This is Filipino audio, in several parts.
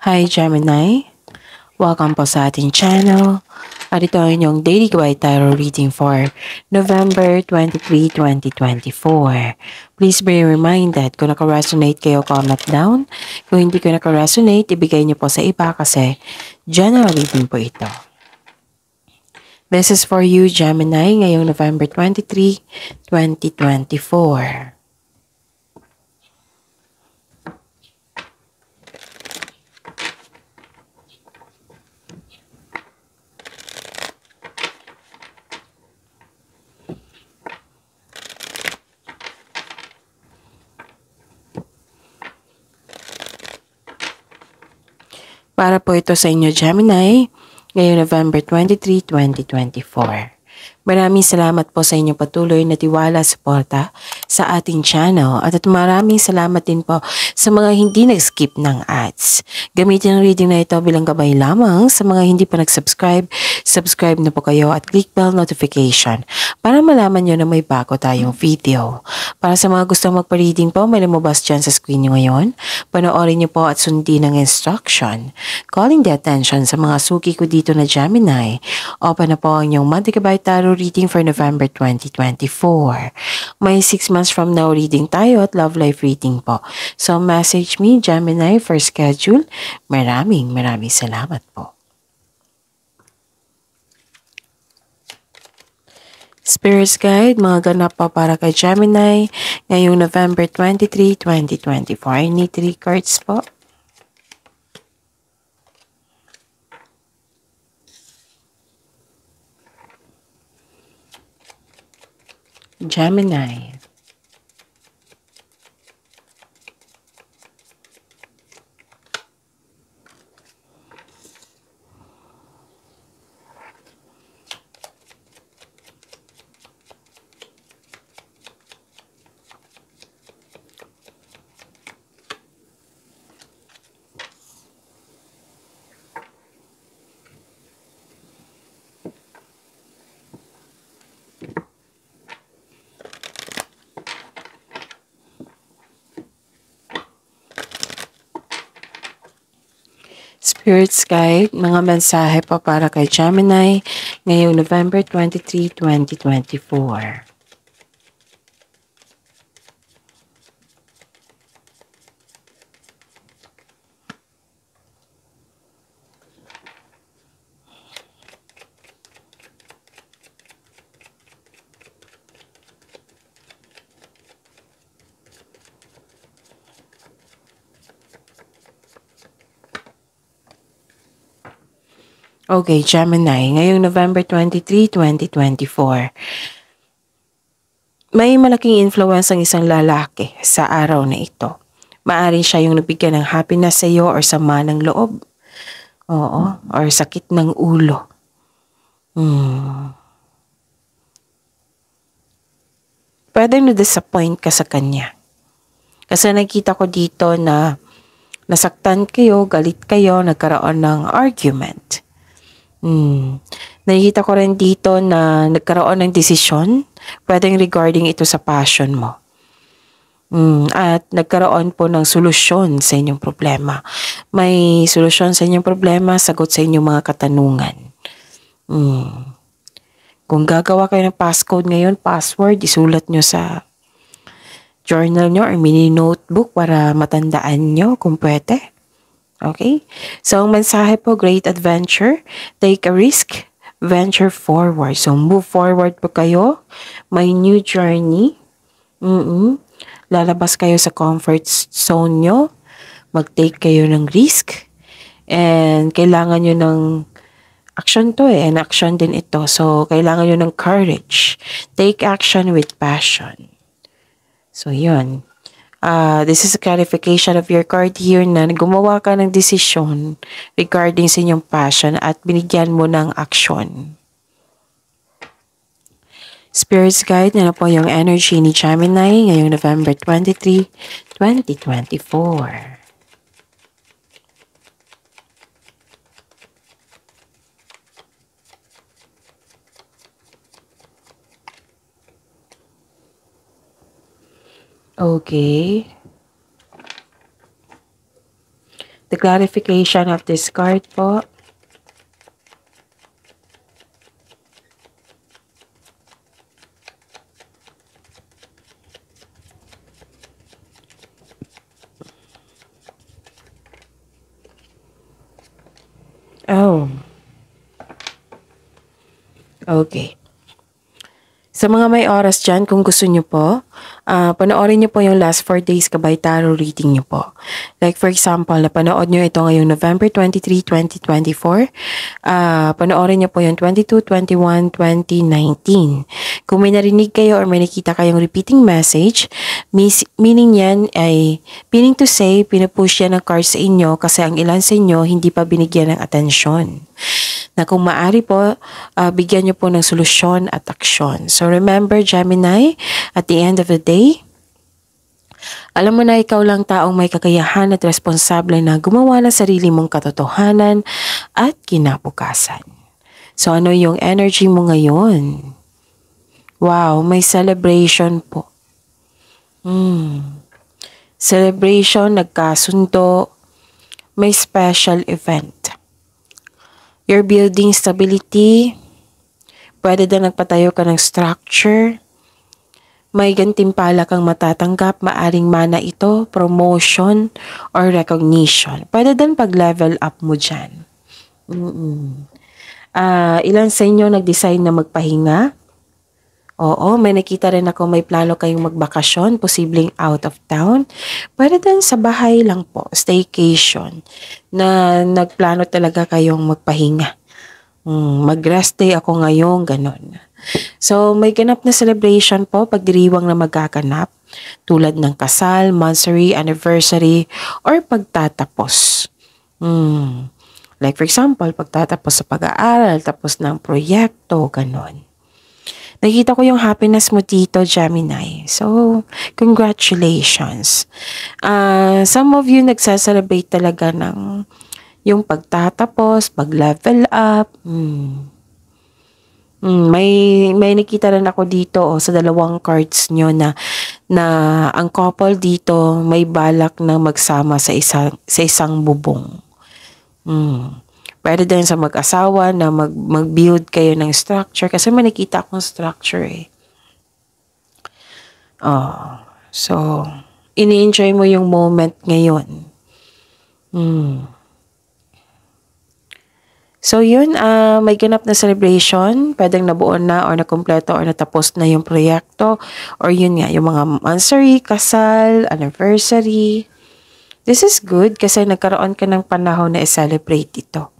Hi Gemini, welcome po sa ating channel. At ito ang inyong Daily Guide Tarot Reading for November 23, 2024. Please be reminded, kung naka-resonate kayo, comment down. Kung hindi ko naka-resonate, ibigay niyo po sa iba kasi general reading po ito. This is for you, Gemini, ngayong November 23, 2024. Para po ito sa inyo, Gemini, ngayong November 23, 2024. Maraming salamat po sa inyong patuloy na tiwala at suporta sa ating channel at maraming salamat din po sa mga hindi nag-skip ng ads. Gamitin ang reading na ito bilang gabay lamang sa mga hindi pa nag-subscribe. Subscribe na po kayo at click bell notification para malaman nyo na may bago tayong video. Para sa mga gustong magpa-reading po, may lumabas dyan sa screen nyo ngayon. Panoorin nyo po at sundin ang instruction. Calling the attention sa mga suki ko dito na Gemini. Open na po ang inyong monthly Gabay Tarot reading for November 2024. May 6 months from now reading tayo at love life reading po. So message me Gemini for schedule. Maraming salamat po. Spirit's Guide, mga ganap pa para kay Gemini ngayong November 23, 2024. I need 3 cards po. Gemini. Spirit's Guide, mga mensahe pa para kay Gemini ngayong November 23, 2024. Okay, Gemini, ngayong November 23, 2024. May malaking influence ang isang lalaki sa araw na ito. Maaring siya yung nabigyan ng happiness sa iyo or sama ng loob. Oo, or sakit ng ulo. Pwedeng na-disappoint ka sa kanya. Kasi nakita ko dito na nasaktan kayo, galit kayo, nagkaroon ng argument. Nakikita ko rin dito na nagkaroon ng desisyon, pwedeng regarding ito sa passion mo. At nagkaroon po ng solusyon sa inyong problema. May solusyon sa inyong problema, sagot sa inyong mga katanungan. Kung gagawa kayo ng passcode ngayon, password, isulat nyo sa journal nyo or mini notebook para matandaan nyo kung pwede. Okay? So, ang mensahe po, great adventure, take a risk, venture forward. So, move forward po kayo, may new journey, lalabas kayo sa comfort zone nyo, mag-take kayo ng risk, and kailangan nyo ng action to and action din ito. So, kailangan nyo ng courage, take action with passion. So, yun. This is a clarification of your card here na gumawa ka ng desisyon regarding sa inyong passion at binigyan mo ng action. Spirit's Guide, na po yung energy ni Gemini ngayong November 23, 2024. Okay. The the clarification of this card po. Oh. Okay. Sa mga may oras dyan, kung gusto nyo po, panoorin nyo po yung last 4 days kabay tarot reading nyo po. Like for example, napanood nyo ito ngayong November 23, 2024. Panoorin nyo po yung 22, 21, 2019. Kung may narinig kayo or may nakita kayong repeating message, meaning yan ay, meaning to say, pinupush yan ng cards sa inyo kasi ang ilan sa inyo hindi pa binigyan ng atensyon. Na kung maaari po, bigyan nyo po ng solusyon at aksyon. So remember, Gemini, at the end of the day, alam mo na ikaw lang taong may kakayahan at responsable na gumawa ng sarili mong katotohanan at kinabukasan. So ano yung energy mo ngayon? Wow, may celebration po. Celebration, nagkasundo, may special event. You're building stability. Pwede na nagpatayo ka ng structure. May gantimpala kang matatanggap. Maaring mana ito, promotion or recognition. Pwede din pag-level up mo dyan. Ilan sa inyo nag-decide na magpahinga? Oo, may nakita rin ako may plano kayong magbakasyon, posibleng out of town. Pwede din sa bahay lang po, staycation, na nagplano talaga kayong magpahinga. Mag-rest day ako ngayon, ganon. So, may ganap na celebration po, pagdiriwang na magaganap, tulad ng kasal, monthsary, anniversary, or pagtatapos. Like for example, pagtatapos sa pag-aaral, tapos ng proyekto, ganon. Nakita ko yung happiness mo dito, Gemini. So, congratulations. Some of you nagsaselebrate talaga ng yung pagtatapos, pag-level up. May nakita rin ako dito sa dalawang cards nyo na ang couple dito may balak na magsama sa isang bubong. Pwede din sa mag-asawa na mag-build kayo ng structure. Kasi may nakita akong structure eh. So, ini-enjoy mo yung moment ngayon. So, yun. May ganap na celebration. Pwedeng nabuo na or nakumpleto or natapos na yung proyekto. Or yun nga, yung mga monthsary, kasal, anniversary. This is good kasi nagkaroon ka ng panahon na i-celebrate ito.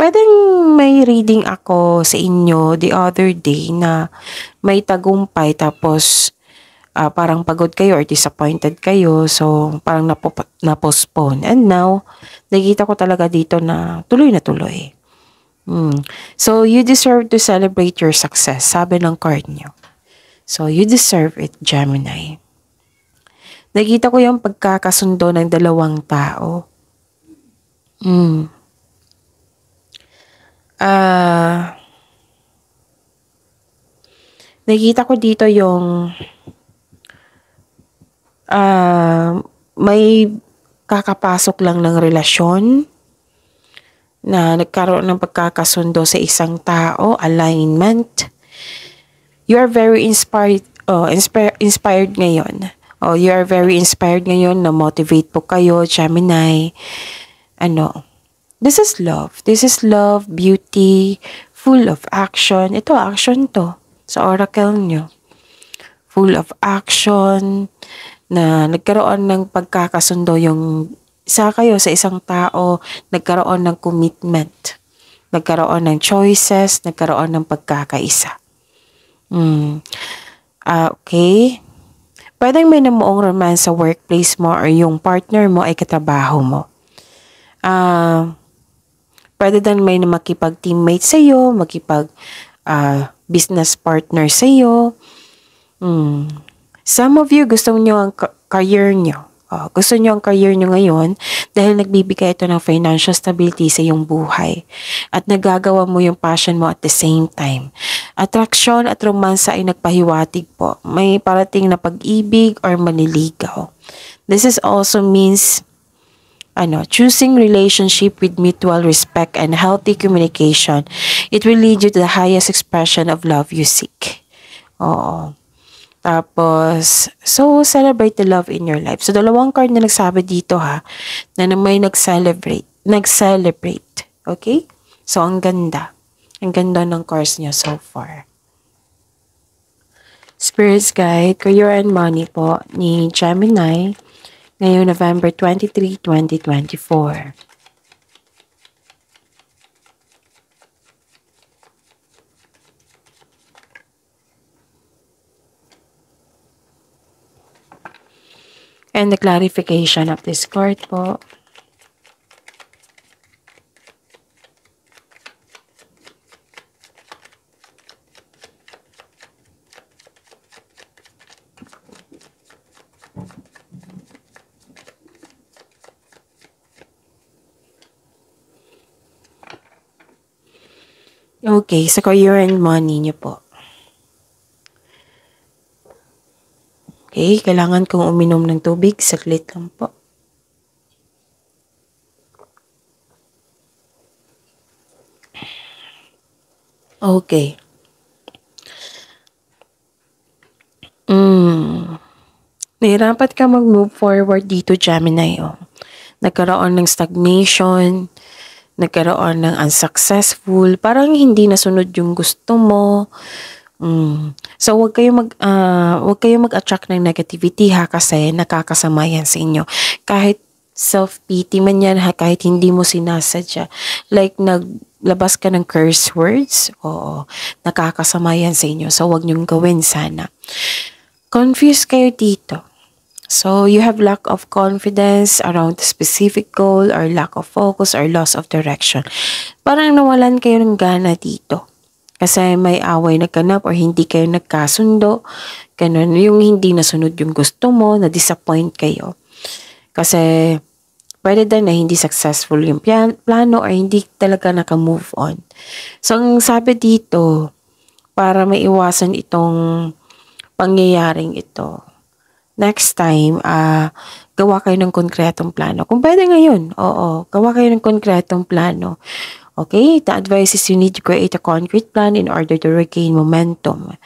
Pwedeng may reading ako sa inyo the other day na may tagumpay tapos parang pagod kayo or disappointed kayo, so parang na-postpone. And now, nakita ko talaga dito na tuloy na tuloy. So, you deserve to celebrate your success, sabi ng card nyo. So, you deserve it, Gemini. Nakita ko yung pagkakasundo ng dalawang tao. Nakita ko dito yung may kakapasok lang ng relasyon na nagkaroon ng pagkakasundo sa isang tao, alignment. You are very inspired ngayon. You are very inspired ngayon, na motivate po kayo, Gemini. This is love. This is love, beauty, full of action. Ito, action to sa oracle nyo. Full of action, na nagkaroon ng pagkakasundo yung isa kayo sa isang tao, nagkaroon ng commitment, nagkaroon ng choices, nagkaroon ng pagkakaisa. Okay. Pwedeng may namuong romance sa workplace mo or yung partner mo ay katrabaho mo. Pwede din may makipag-teammate sa iyo, business partner sa iyo. Some of you gusto nyo ang career nyo. Gusto nyo ang career nyo ngayon dahil nagbibigay ito ng financial stability sa iyong buhay. At nagagawa mo yung passion mo at the same time. Attraction at romansa ay nagpahiwatig po. May parating na pag-ibig or maniligaw. This is also means choosing relationship with mutual respect and healthy communication, it will lead you to the highest expression of love you seek. Oo. Tapos, so celebrate the love in your life. So, dalawang card na nagsabi dito ha, na may nag-celebrate. Okay? So, ang ganda. Ang ganda ng cards niya so far. Spirit's Guide, Career and Money po ni Gemini ngayong November 23, 2024. And the clarification of this card po. Okay, sa career and money niyo po. Okay, kailangan kong uminom ng tubig. Saglit lang po. Okay. Nahirapat ka mag-move forward dito, Gemini. Nagkaroon ng stagnation, nagkaroon ng unsuccessful, parang hindi nasunod yung gusto mo. So, wag kayong mag-attract ng negativity ha, kasi nakakasama yan sa inyo. Kahit self-pity man yan ha, kahit hindi mo sinasadya. Like, naglabas ka ng curse words, nakakasama yan sa inyo. So, wag niyong gawin sana. Confused kayo dito. So, you have lack of confidence around the specific goal or lack of focus or loss of direction. Parang nawalan kayo ng gana dito. Kasi may away nagkanap or hindi kayo nagkasundo. Ganun, yung hindi nasunod yung gusto mo, na-disappoint kayo. Kasi pwede din na hindi successful yung plano or hindi talaga naka-move on. So, ang sabi dito, para maiwasan itong pangyayaring ito, next time, gawa kayo ng konkretong plano. Kung pwede ngayon, gawa kayo ng konkretong plano. Okay? The advice is you need to create a concrete plan in order to regain momentum.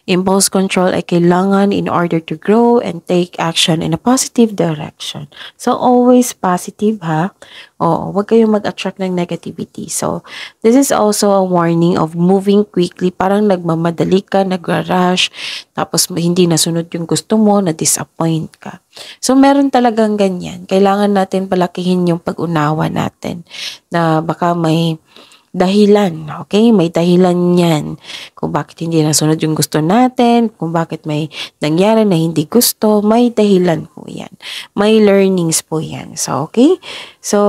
Impulse control ay kailangan in order to grow and take action in a positive direction. So, always positive ha. Huwag kayong mag-attract ng negativity. So, this is also a warning of moving quickly. Parang nagmamadali ka, nagra-rush, tapos hindi nasunod yung gusto mo, na-disappoint ka. So, meron talagang ganyan. Kailangan natin palakihin yung pag-unawa natin na baka may dahilan, okay? May dahilan yan kung bakit hindi nasunod yung gusto natin, kung bakit may nangyari na hindi gusto, may dahilan po yan. May learnings po yan. So, okay? So,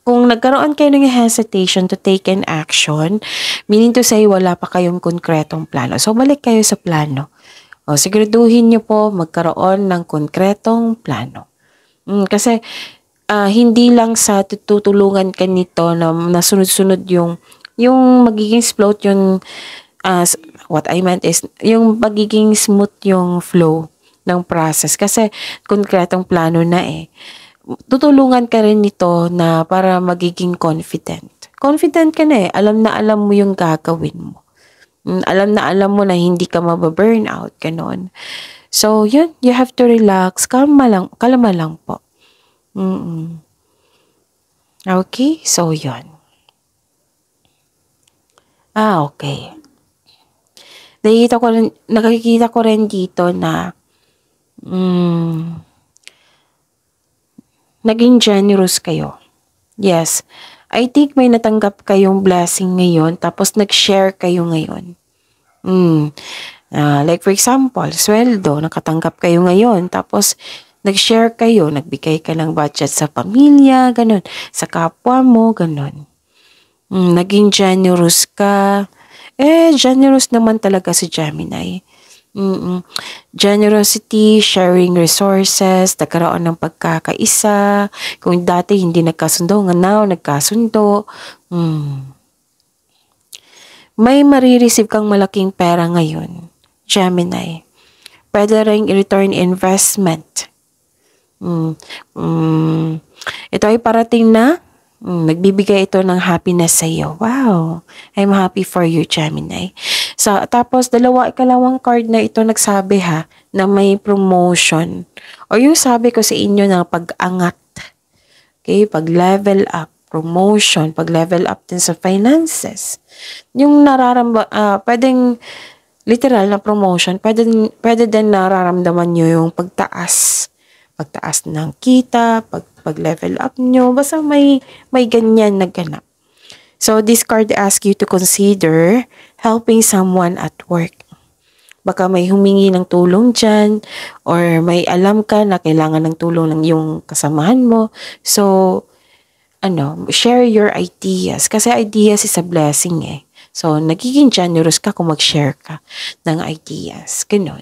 kung nagkaroon kayo ng hesitation to take an action, meaning to say wala pa kayong konkretong plano. So, balik kayo sa plano. Siguraduhin nyo po magkaroon ng konkretong plano. Kasi, hindi lang sa tutulungan ka nito na nasunod-sunod yung magiging float yung what I meant is yung magiging smooth yung flow ng process kasi konkretong plano na tutulungan ka rin nito na para magiging confident ka na alam mo yung gagawin mo, alam mo na hindi ka mababurnout, ganon. So yun, you have to relax, kalma lang po. Okay, so yun. Okay. Nakikita ko rin dito na naging generous kayo. Yes. I think may natanggap kayong blessing ngayon tapos nag-share kayo ngayon. Like for example, sweldo, nakatanggap kayo ngayon tapos nag-share kayo, nagbigay ka ng budget sa pamilya, ganun, sa kapwa mo, ganun. Naging generous ka. Generous naman talaga si Gemini. Generosity, sharing resources, nagkaroon ng pagkakaisa. Kung dati hindi nagkasundo, now nagkasundo. May marireceive kang malaking pera ngayon, Gemini. Pwede rin return investment. Ito ay parating na. Nagbibigay ito ng happiness sa iyo. Wow! I'm happy for you, Gemini. So, tapos, ikalawang card na ito nagsabi ha, na may promotion. O yung sabi ko sa inyo na pag-angat. Okay? Pag-level up. Promotion. Pag-level up din sa finances. Yung pwedeng literal na promotion, pwede din nararamdaman nyo yung pagtaas ng kita, pag-level up nyo, basta may ganyan na ganap. So, this card asks you to consider helping someone at work. Baka may humingi ng tulong dyan, or may alam ka na kailangan ng tulong ng yung kasamahan mo. So, share your ideas. Kasi ideas is a blessing eh. So, nagiging generous ka kung mag-share ka ng ideas. Ganun.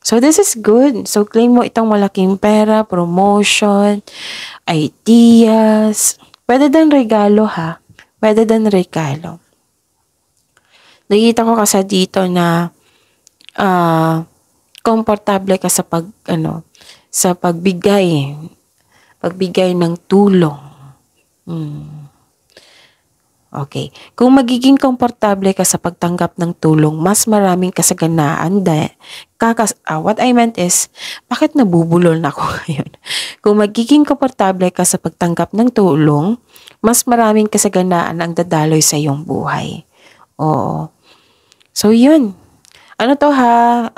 So, this is good. So, claim mo itong malaking pera, promotion, ideas. Pwede din regalo ha. Pwede din regalo. Nakita ko kasi dito na komportable ka sa pagbigay ng tulong. Okay. Kung magiging komportable ka sa pagtanggap ng tulong, mas maraming kasaganaan what I meant is, bakit nabubulol na ako ngayon? Kung magiging komportable ka sa pagtanggap ng tulong, mas maraming kasaganaan ang dadaloy sa iyong buhay. Oo. So, yun. Ano to ha?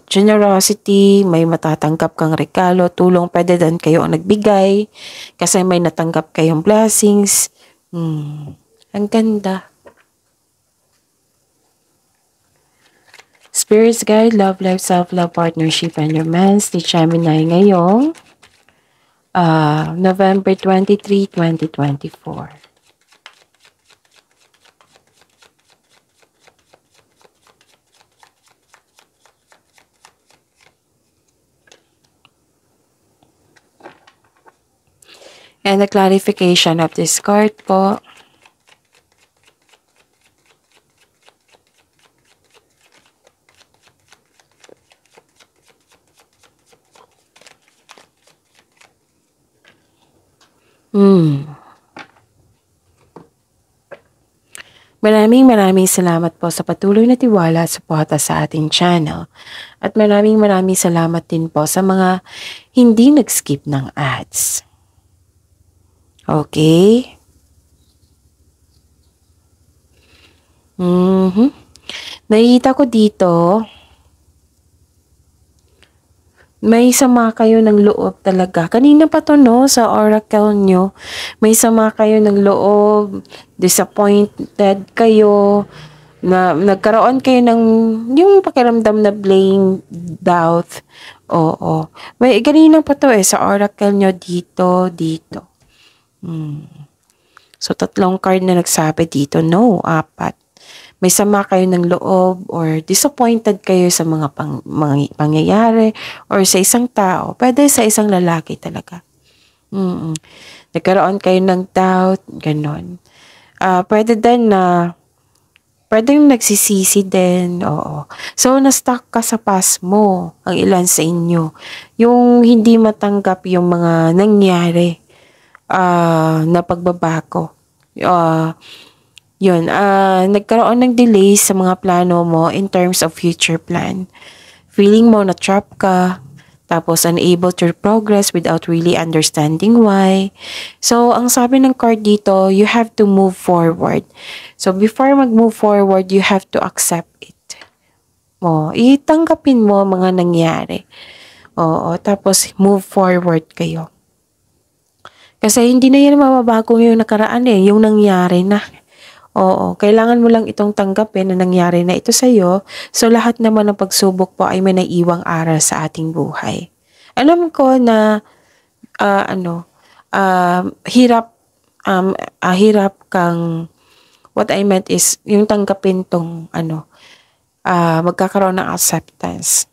Generosity, may matatanggap kang regalo, tulong, pwede din kayo ang nagbigay, kasi may natanggap kayong blessings. Ang ganda. Spirits Guide, Love Life, Self-Love, Partnership, and Romance ni Gemini ngayong November 23, 2024. And the clarification of this card po. Maraming salamat po sa patuloy na tiwala at suporta sa ating channel. At maraming salamat din po sa mga hindi nag-skip ng ads. Okay? Nakikita ko dito, may sama kayo ng loob talaga. Kanina pa to no, sa oracle nyo. May sama kayo ng loob, disappointed kayo, na nagkaroon kayo ng yung pakiramdam na blame, doubt. Oo. May kanina pa to sa oracle nyo dito. So, 3 card na nagsabi dito. No, 4. May sama kayo ng loob or disappointed kayo sa mga pangyayari or sa isang tao. Pwede sa isang lalaki talaga. Nagkaroon kayo ng doubt, ganon. Pwede din na pwedeng nagsisisi din, oo. So, na-stuck ka sa past mo, ang ilan sa inyo. Yung hindi matanggap yung mga nangyari na pagbabago. Nagkaroon ng delays sa mga plano mo in terms of future plan. Feeling mo na trap ka, tapos unable to progress without really understanding why. So, ang sabi ng card dito, you have to move forward. So, before mag-move forward, you have to accept it. Itanggapin mo mga nangyari. Tapos move forward kayo. Kasi hindi na yan mababago yung nakaraan yung nangyari na. Kailangan mo lang itong tanggapin na nangyari na ito sa'yo. So, lahat naman ng pagsubok po ay may naiiwang aral sa ating buhay. Alam ko na, hirap kang, what I meant is, yung tanggapin tong, magkakaroon ng acceptance.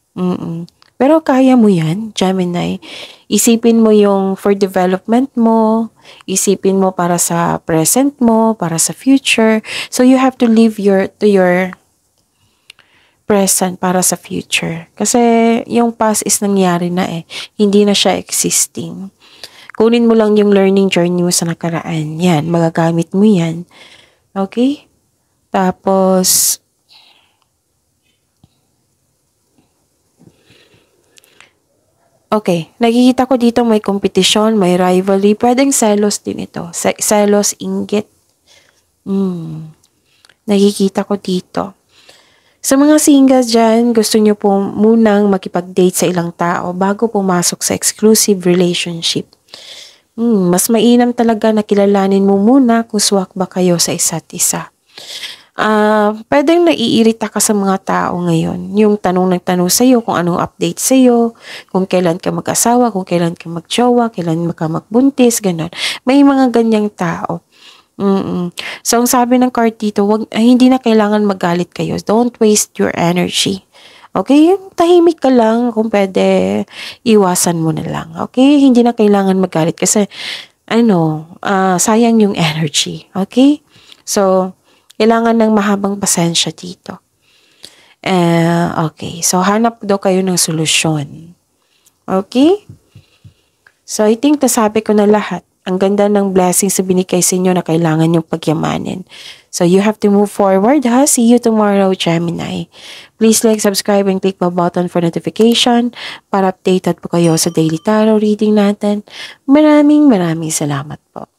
Pero kaya mo yan, Gemini. Isipin mo yung for development mo, isipin mo para sa present mo, para sa future. So you have to live to your present para sa future. Kasi yung past is nangyari na hindi na siya existing. Kunin mo lang yung learning journey mo sa nakaraan. Yan, magagamit mo yan. Okay? Tapos, okay, nakikita ko dito may competition, may rivalry. Pwedeng selos din ito. Selos, inggit. Nakikita ko dito. Sa mga singles dyan, gusto nyo po munang makipag-date sa ilang tao bago pumasok sa exclusive relationship. Mas mainam talaga na kilalanin mo muna kung swak ba kayo sa isa't isa. Pwedeng naiirita ka sa mga tao ngayon. Yung tanong ng tanong sa'yo kung anong update sa'yo, kung kailan ka mag-asawa, kung kailan ka mag-jowa, kailan ka magbuntis, gano'n. May mga ganyang tao. So, ang sabi ng card dito, hindi na kailangan magalit kayo. Don't waste your energy. Okay? Tahimik ka lang. Kung pwede, iwasan mo na lang. Okay? Hindi na kailangan magalit kasi, sayang yung energy. Okay? So, kailangan ng mahabang pasensya dito. Okay. So, hanap daw kayo ng solusyon. Okay? So, I think nasabi ko na lahat. Ang ganda ng blessings na binigay sa inyo na kailangan yung pagyamanin. So, you have to move forward, ha? See you tomorrow, Gemini. Please like, subscribe, and click the button for notification para updated po kayo sa daily tarot reading natin. Maraming salamat po.